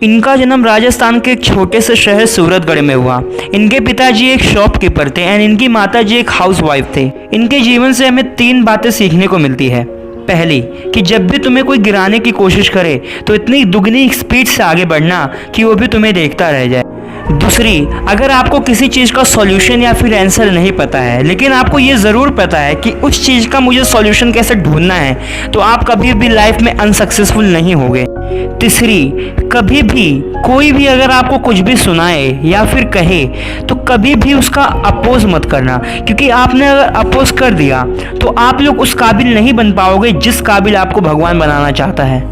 इनका जन्म राजस्थान के एक छोटे से शहर सूरतगढ़ में हुआ। इनके पिताजी एक शॉपकीपर थे एंड इनकी माताजी एक हाउसवाइफ थे। इनके जीवन से हमें 3 बातें सीखने को मिलती है। पहली, कि जब भी तुम्हें कोई गिराने की कोशिश करे तो इतनी दुगनी स्पीड से आगे बढ़ना कि वो भी तुम्हें देखता रह जाए। दूसरी, अगर आपको किसी चीज़ का सॉल्यूशन या फिर आंसर नहीं पता है लेकिन आपको ये ज़रूर पता है कि उस चीज़ का मुझे सॉल्यूशन कैसे ढूंढना है, तो आप कभी भी लाइफ में अनसक्सेसफुल नहीं होगे। तीसरी, कभी भी कोई भी अगर आपको कुछ भी सुनाए या फिर कहे तो कभी भी उसका अपोज मत करना, क्योंकि आपने अगर अपोज कर दिया तो आप लोग उस काबिल नहीं बन पाओगे जिस काबिल आपको भगवान बनाना चाहता है।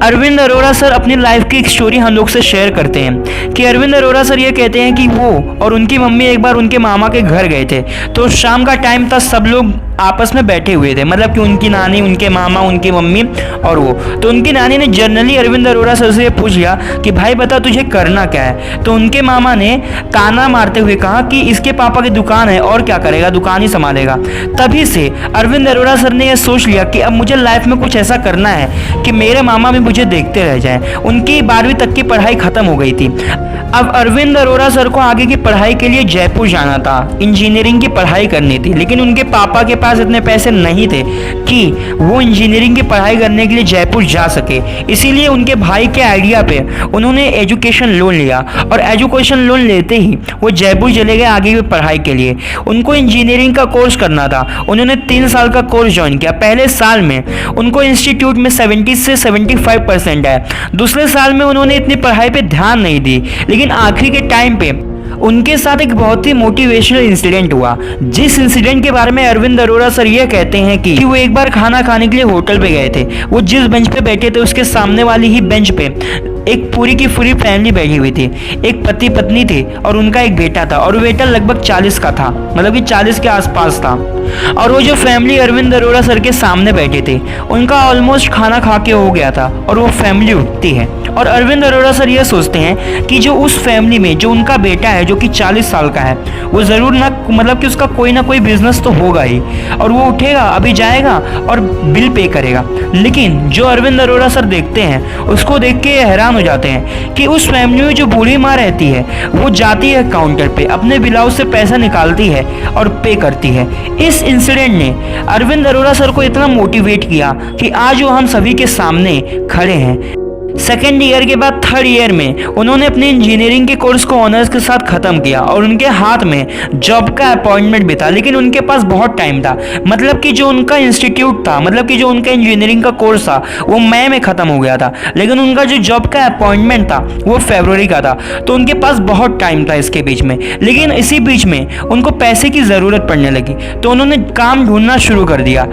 अरविंद अरोड़ा सर अपनी लाइफ की एक स्टोरी हम लोग से शेयर करते हैं कि अरविंद अरोड़ा सर ये कहते हैं कि वो और उनकी मम्मी एक बार उनके मामा के घर गए थे। तो शाम का टाइम था, सब लोग आपस में बैठे हुए थे, मतलब कि उनकी नानी, उनके मामा, उनकी मम्मी और वो। तो उनकी नानी ने जनरली अरविंद अरोड़ा सर से पूछ लिया कि भाई बता तुझे करना क्या है। तो उनके मामा ने ताना मारते हुए कहा कि इसके पापा की दुकान है और क्या करेगा, दुकान ही संभालेगा। तभी से अरविंद अरोड़ा सर ने यह सोच लिया कि अब मुझे लाइफ में कुछ ऐसा करना है कि मेरे मामा भी मुझे देखते रह जाएं। उनकी 12वीं तक की पढ़ाई खत्म हो गई थी। अब अरविंद अरोड़ा सर को आगे की पढ़ाई के लिए जयपुर जाना था, इंजीनियरिंग की पढ़ाई करनी थी, लेकिन उनके पापा के पास इतने पैसे नहीं थे कि वो इंजीनियरिंग की पढ़ाई करने के लिए जयपुर जा सके। इसीलिए उनके भाई के आइडिया पे उन्होंने एजुकेशन लोन लिया और एजुकेशन लोन लेते ही वो जयपुर चले गए आगे की पढ़ाई के लिए। उनको इंजीनियरिंग का कोर्स करना था। उन्होंने 3 साल का कोर्स ज्वाइन किया। पहले साल में उनको इंस्टीट्यूट में 70 से 75% आए। दूसरे साल में उन्होंने इतनी पढ़ाई पे ध्यान नहीं दी, लेकिन आखिरी के टाइम पे उनके साथ एक बहुत ही मोटिवेशनल इंसिडेंट हुआ। जिस इंसिडेंट के बारे में अरविंद अरोड़ा सर ये कहते हैं कि वो एक बार खाना खाने के लिए होटल पे गए थे। वो जिस बेंच पे बैठे थे उसके सामने वाली ही बेंच पे एक पूरी की पूरी फैमिली बैठी हुई थी। एक पति पत्नी थे और उनका एक बेटा था, और बेटा लगभग 40 का था, मतलब कि 40 के आसपास था। और वो जो फैमिली अरविंद अरोड़ा सर के सामने बैठे थे उनका ऑलमोस्ट खाना खा के हो गया था और वो फैमिली उठती है और अरविंद अरोड़ा सर ये सोचते हैं कि जो उस फैमिली में जो उनका बेटा है जो कि 40 साल का है, वो ज़रूर ना, मतलब कि उसका कोई ना कोई बिजनेस तो होगा ही, और वो उठेगा, अभी जाएगा और बिल पे करेगा। लेकिन जो अरविंद अरोड़ा सर देखते हैं उसको देख के हैरान हो जाते हैं कि उस फैमिली में जो बूढ़ी माँ रहती है वो जाती है काउंटर पे, अपने ब्लाउज से पैसा निकालती है और पे करती है। इस इंसिडेंट ने अरविंद अरोड़ा सर को इतना मोटिवेट किया कि आज वो हम सभी के सामने खड़े हैं। सेकेंड ईयर के बाद थर्ड ईयर में उन्होंने अपने इंजीनियरिंग के कोर्स को ऑनर्स के साथ ख़त्म किया और उनके हाथ में जॉब का अपॉइंटमेंट भी था, लेकिन उनके पास बहुत टाइम था। मतलब कि जो उनका इंस्टीट्यूट था, मतलब कि जो उनका इंजीनियरिंग का कोर्स था वो मई में ख़त्म हो गया था, लेकिन उनका जो जॉब का अपॉइंटमेंट था वो फरवरी का था। तो उनके पास बहुत टाइम था इसके बीच में, लेकिन इसी बीच में उनको पैसे की ज़रूरत पड़ने लगी तो उन्होंने काम ढूंढना शुरू कर दिया।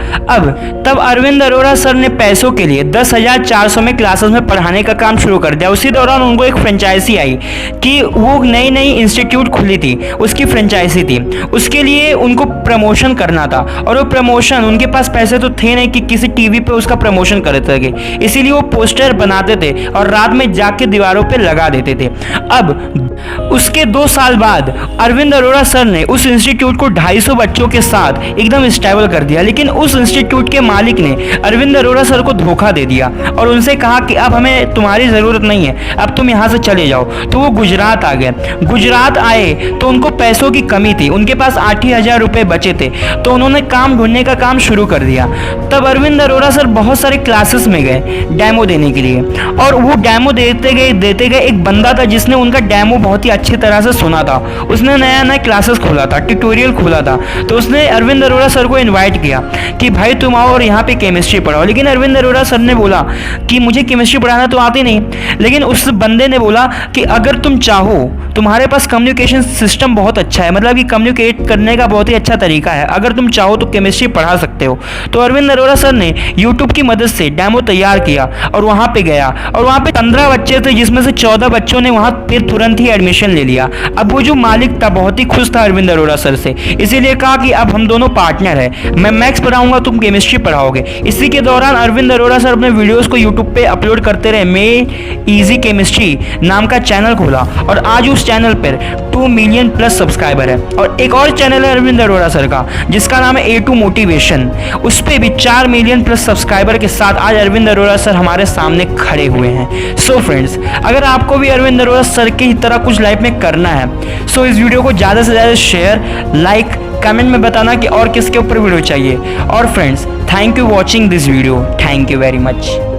तब अरविंद अरोड़ा सर ने पैसों के लिए 10,400 में क्लासेस में पढ़ाने का काम शुरू कर दिया। उसी दौरान उनको एक फ्रेंचाइजी आई कि वो नई नई इंस्टीट्यूट खुली थी, उसकी फ्रेंचाइजी थी। उसके लिए उनको प्रमोशन करना था और वो प्रमोशन, उनके पास पैसे तो थे नहीं कि किसी टीवी पे उसका प्रमोशन कर सके, इसीलिए वो पोस्टर बनाते थे और रात में जाके दीवारों पे लगा देते थे। अब उसके 2 साल बाद अरविंद अरोड़ा सर ने उस इंस्टीट्यूट को 250 बच्चों के साथ एकदम स्टेबल कर दिया, लेकिन उस इंस्टीट्यूट के मालिक ने अरविंद अरोड़ा सर को धोखा दे दिया और उनसे कहा कि अब हमें तुम्हारी ज़रूरत नहीं है, अब तुम यहाँ से चले जाओ। तो वो गुजरात आ गए। गुजरात आए तो उनको पैसों की कमी थी, उनके पास 8,000 रुपये बचे थे, तो उन्होंने काम ढूंढने का काम शुरू कर दिया। तब अरविंद अरोड़ा सर बहुत सारे क्लासेस में गए डेमो देने के लिए, और वो डेमो देते गए। एक बंदा था जिसने उनका डेमो बहुत ही अच्छी तरह से सुना था, उसने नया नया क्लासेस खोला था, ट्यूटोरियल खोला था। तो उसने अरविंद अरोड़ा सर को इन्वाइट किया कि भाई तुम आओ और यहाँ पे केमिस्ट्री पढ़ाओ। लेकिन अरविंद अरोड़ा सर ने बोला कि मुझे केमिस्ट्री पढ़ाना तो आती नहीं। लेकिन उस बंदे ने बोला कि अगर तुम चाहो, तुम्हारे पास कम्युनिकेशन सिस्टम बहुत अच्छा है, मतलब कि कम्युनिकेट करने का बहुत ही अच्छा तरीका है, अगर तुम चाहो तो केमिस्ट्री पढ़ा सकते हो। तो अरविंद अरोड़ा सर ने यूट्यूब की मदद से डेमो तैयार किया और वहाँ पे गया, और वहाँ पे 15 बच्चे थे जिसमें से 14 बच्चों ने वहाँ पे तुरंत ही एडमिशन ले लिया। अब वो जो मालिक था बहुत ही खुश था अरविंद अरोड़ा सर से, इसीलिए कहा कि अब हम दोनों पार्टनर है, मैं मैथ्स पढ़ाऊंगा, तुम केमिस्ट्री पढ़ाओगे। इसी के दौरान अरविंद अरोड़ा सर अपने वीडियोस को यूट्यूब पे अपलोड करते रहे। मैं इजी केमिस्ट्री नाम का चैनल खोला और आज उस चैनल पर 2 मिलियन प्लस सब्सक्राइबर है। और एक और चैनल है अरविंद अरोड़ा सर का जिसका नाम है A2 मोटिवेशन, उस पर भी 4 मिलियन प्लस सब्सक्राइबर के साथ आज अरविंद अरोड़ा सर हमारे सामने खड़े हुए हैं। सो फ्रेंड्स, अगर आपको भी अरविंद अरोड़ा सर की तरह कुछ लाइफ में करना है, सो इस वीडियो को ज़्यादा से ज़्यादा शेयर, लाइक, कमेंट में बताना कि और किसके ऊपर वीडियो चाहिए। और friends, thank you watching this video. Thank you very much.